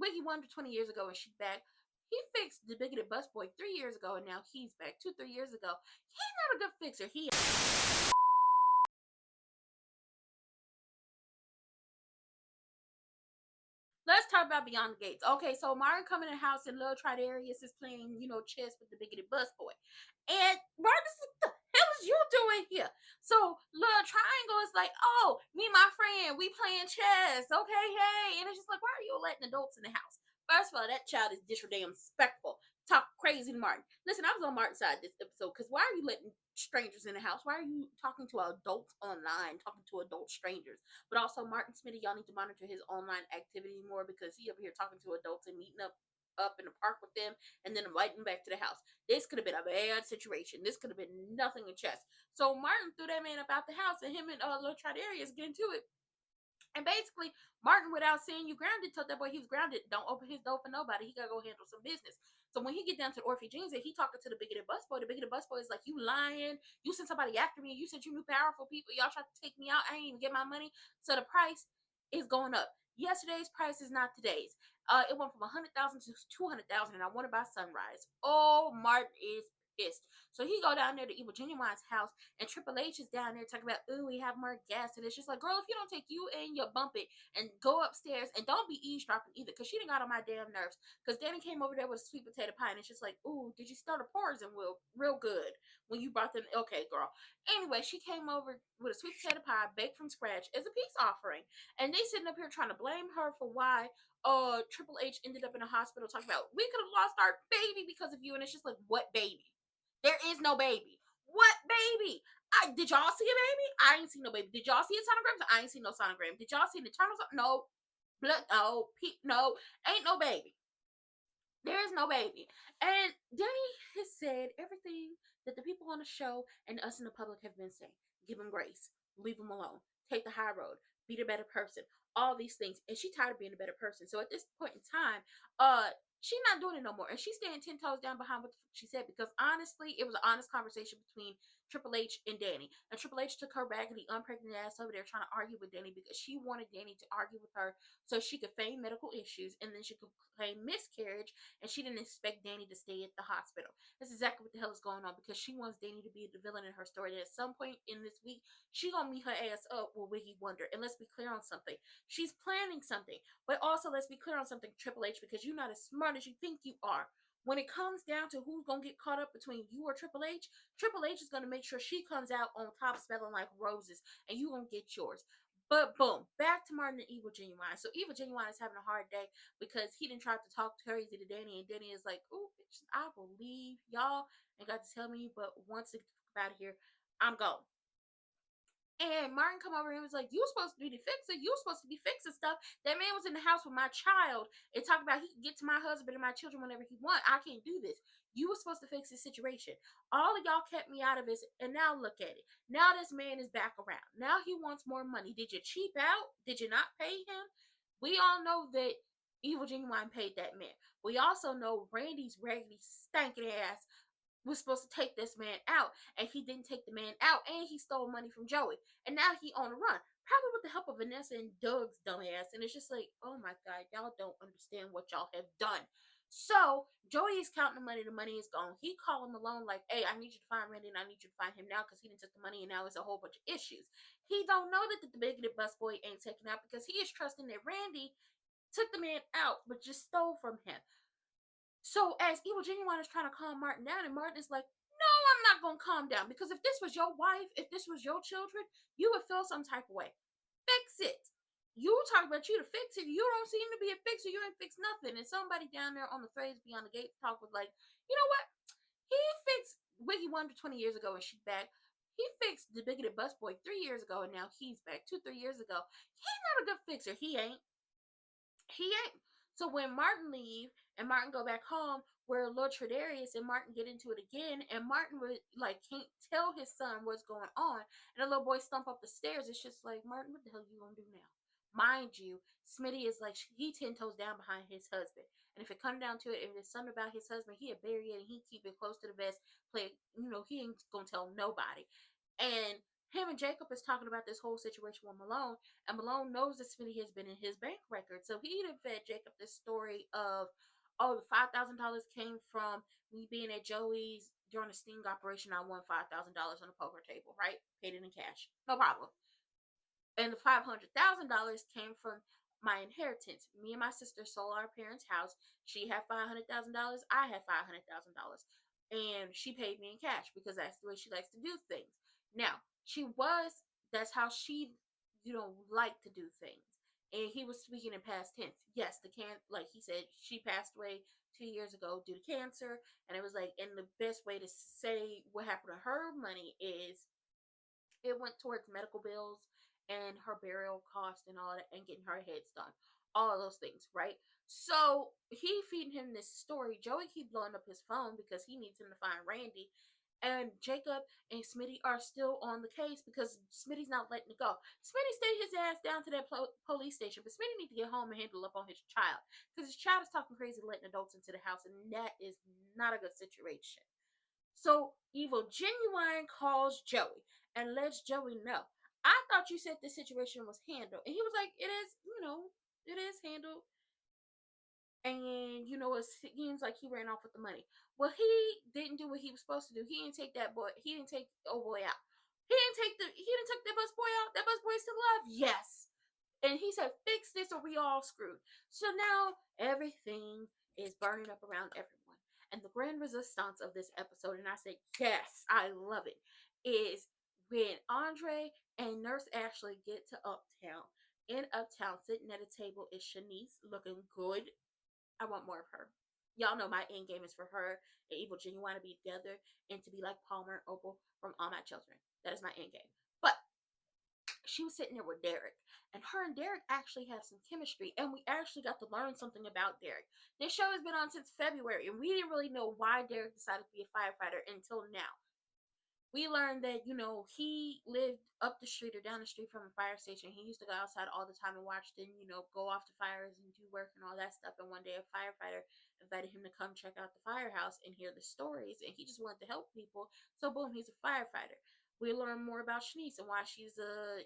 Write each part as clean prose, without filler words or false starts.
Wiggy wondered 20 years ago and she's back. He fixed the bigoted busboy 3 years ago and now he's back. 2-3 years ago. He's not a good fixer. Let's talk about Beyond the Gates. Okay, so Martin coming in the house and Lil Tridarius is playing, chess with the bigoted busboy. And Martin's like, what the hell is you doing here? So Lil Triangle is like, oh, me and my friend, we playing chess. Okay, hey. And it's just like, why are you letting adults in the house? First of all, that child is disrespectful. Talk crazy to Martin. Listen, I was on Martin's side this episode because why are you letting strangers in the house? Why are you talking to adults online, talking to adult strangers? But also, Martin Smitty, y'all need to monitor his online activity more because he over here talking to adults and meeting up in the park with them and then inviting them back to the house. This could have been a bad situation. This could have been nothing in chess. So Martin threw that man up out the house and him and Lil Tridarius get into it. And basically, Martin, without saying you grounded, told that boy he was grounded. Don't open his door for nobody. He gotta go handle some business. So when he get down to the Orphe Jeans and he talking to the bigoted busboy, the bigoted busboy is like, you lying. You sent somebody after me. You said you knew powerful people. Y'all tried to take me out. I ain't even get my money. So the price is going up. Yesterday's price is not today's. It went from 100,000 to 200,000, and I want it by sunrise. Oh, Martin is pissed. So he go down there to Evil Genuine's house, and Triple H is down there talking about, ooh, we have more gas. And it's just like, girl, if you don't take you and your bump it and go upstairs and don't be eavesdropping either, because she done got on my damn nerves. Because Danny came over there with a sweet potato pie, and it's just like, ooh, did you start a poison real good when you brought them? Okay, girl. Anyway, she came over with a sweet potato pie baked from scratch as a peace offering, and they sitting up here trying to blame her for why Triple H ended up in a hospital talking about we could have lost our baby because of you. And it's just like, what baby? There is no baby. What baby? Did y'all see a baby? I ain't seen no baby. Did y'all see a sonogram? I ain't seen no sonogram. Did y'all see an eternal? No. Blood? No. No. Ain't no baby. There is no baby. And Danny has said everything that the people on the show and us in the public have been saying. Give him grace. Leave him alone. Take the high road. Be the better person. All these things. And she tired of being a better person. So at this point in time, she's not doing it no more. And she's staying 10 toes down behind what she said, because honestly, it was an honest conversation between Triple H and Danny. And Triple H took her raggedy, unpregnant ass over there trying to argue with Danny because she wanted Danny to argue with her so she could feign medical issues and then she could claim miscarriage, and she didn't expect Danny to stay at the hospital. That's exactly what the hell is going on, because she wants Danny to be the villain in her story. That at some point in this week, she gonna meet her ass up with Wiggy Wonder. And let's be clear on something. She's planning something. But also, let's be clear on something, Triple H, because you're not as smart as you think you are. When it comes down to who's going to get caught up between you or Triple H is going to make sure she comes out on top smelling like roses, and you going to get yours. But boom, back to Martin and Evil Genuine. So Evil Genuine is having a hard day because he didn't try to talk crazy to Danny, and Danny is like, "Ooh, bitch, I will leave y'all and got to tell me, but once it out of here, I'm gone." And Martin come over and was like, you supposed to be the fixer. You supposed to be fixing stuff. That man was in the house with my child and talking about he can get to my husband and my children whenever he want. I can't do this. You were supposed to fix this situation. All of y'all kept me out of this, and now look at it. Now this man is back around. Now he wants more money. Did you cheap out? Did you not pay him? We all know that Evil Genuine paid that man. We also know Randy's raggedy, stanking ass was supposed to take this man out, and he didn't take the man out, and he stole money from Joey, and now he on the run, probably with the help of Vanessa and Doug's dumbass. And it's just like, oh my god, y'all don't understand what y'all have done. So Joey is counting the money is gone. He called him alone like, hey, I need you to find Randy, and I need you to find him now, because he didn't took the money, and now it's a whole bunch of issues. He don't know that the bigoted busboy ain't taken out, because he is trusting that Randy took the man out but just stole from him. So as Evil Genuine is trying to calm Martin down, and Martin is like, no, I'm not going to calm down, because if this was your wife, if this was your children, you would feel some type of way. Fix it. You talk about you to fix it. You don't seem to be a fixer. You ain't fixed nothing. And somebody down there on the phrase Beyond the Gates talk was like, you know what? He fixed Wiggy Wonder 20 years ago and she's back. He fixed the bigoted busboy 3 years ago and now he's back. 2-3 years ago. He's not a good fixer. He ain't. So when Martin leave and Martin go back home, where Lord Tredarius and Martin get into it again, and Martin would like can't tell his son what's going on, and the little boy stump up the stairs. It's just like, Martin, what the hell you gonna do now? Mind you, Smitty is like, he 10 toes down behind his husband, and if it comes down to it, if there's something about his husband, he'll bury it and he keep it close to the vest. He ain't gonna tell nobody. And him and Jacob is talking about this whole situation with Malone, and Malone knows that Smitty has been in his bank record, so he done fed Jacob this story of, oh, the $5,000 came from me being at Joey's during a sting operation. I won $5,000 on the poker table, right? Paid it in cash, no problem. And the $500,000 came from my inheritance. Me and my sister sold our parents' house. She had $500,000. I had $500,000, and she paid me in cash because that's the way she likes to do things. Now, she was that's how she, liked to do things. And he was speaking in past tense. Yes, like he said, she passed away 2 years ago due to cancer, and it was like, and the best way to say what happened to her money is it went towards medical bills and her burial cost and all that, and getting her heads done, all of those things, right? So he feeding him this story. Joey keep blowing up his phone because he needs him to find Randy, and Jacob and Smitty are still on the case because Smitty's not letting it go. Smitty stayed his ass down to that police station, but Smitty need to get home and handle up on his child because his child is talking crazy, letting adults into the house, and that is not a good situation. So Evil Genuine calls Joey and lets Joey know, I thought you said this situation was handled. And he was like, it is, it is handled. And, it seems like he ran off with the money. Well, he didn't do what he was supposed to do. He didn't take old boy out. He didn't take that bus boy out. That bus boy is still alive. Yes. And he said, fix this or we all screwed. So now everything is burning up around everyone. And the grand resistance of this episode, and I said, yes, I love it, is when Andre and Nurse Ashley get to Uptown. In Uptown, sitting at a table is Shanice, looking good. I want more of her. Y'all know my end game is for her and Evil Genuine to be together and to be like Palmer and Opal from All My Children. That is my end game. But she was sitting there with Derek, and her and Derek actually have some chemistry, and we actually got to learn something about Derek. This show has been on since February, and we didn't really know why Derek decided to be a firefighter until now. We learned that, he lived up the street or down the street from a fire station. He used to go outside all the time and watch them, go off to fires and do work and all that stuff. And one day a firefighter invited him to come check out the firehouse and hear the stories. And he just wanted to help people. So boom, he's a firefighter. We learn more about Shanice and why she's a,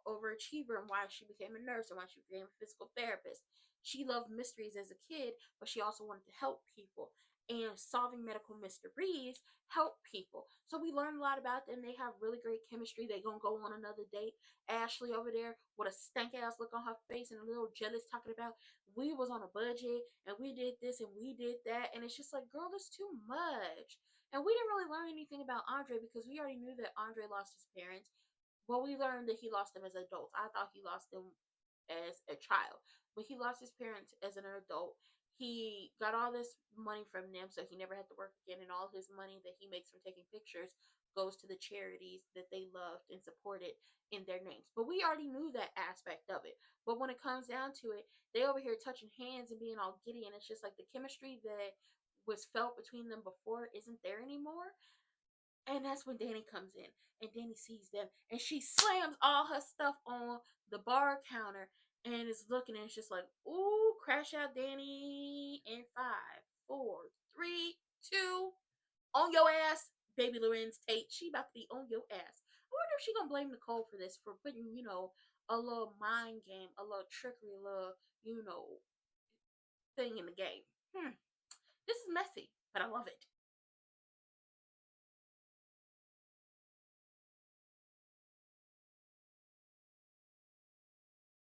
overachiever, and why she became a nurse and why she became a physical therapist. She loved mysteries as a kid, but she also wanted to help people. And solving medical mysteries help people. So we learn a lot about them. They have really great chemistry. They gonna go on another date. Ashley over there with a stank ass look on her face and a little jealous, talking about, we was on a budget and we did this and we did that. And it's just like, girl, that's too much. And we didn't really learn anything about Andre because we already knew that Andre lost his parents. Well, we learned that he lost them as adults. I thought he lost them as a child, but he lost his parents as an adult. He got all this money from them, so he never had to work again, and all his money that he makes from taking pictures goes to the charities that they loved and supported in their names. But we already knew that aspect of it. But when it comes down to it, they over here touching hands and being all giddy, and it's just like the chemistry that was felt between them before isn't there anymore. And that's when Danny comes in, and Danny sees them, and she slams all her stuff on the bar counter and is looking, and it's just like, ooh, crash out, Danny, in 5, 4, 3, 2, on your ass, baby Lorenz Tate. She about to be on your ass. I wonder if she gonna blame Nicole for this, for putting, a little mind game, a little trickery, a little, thing in the game. This is messy, but I love it.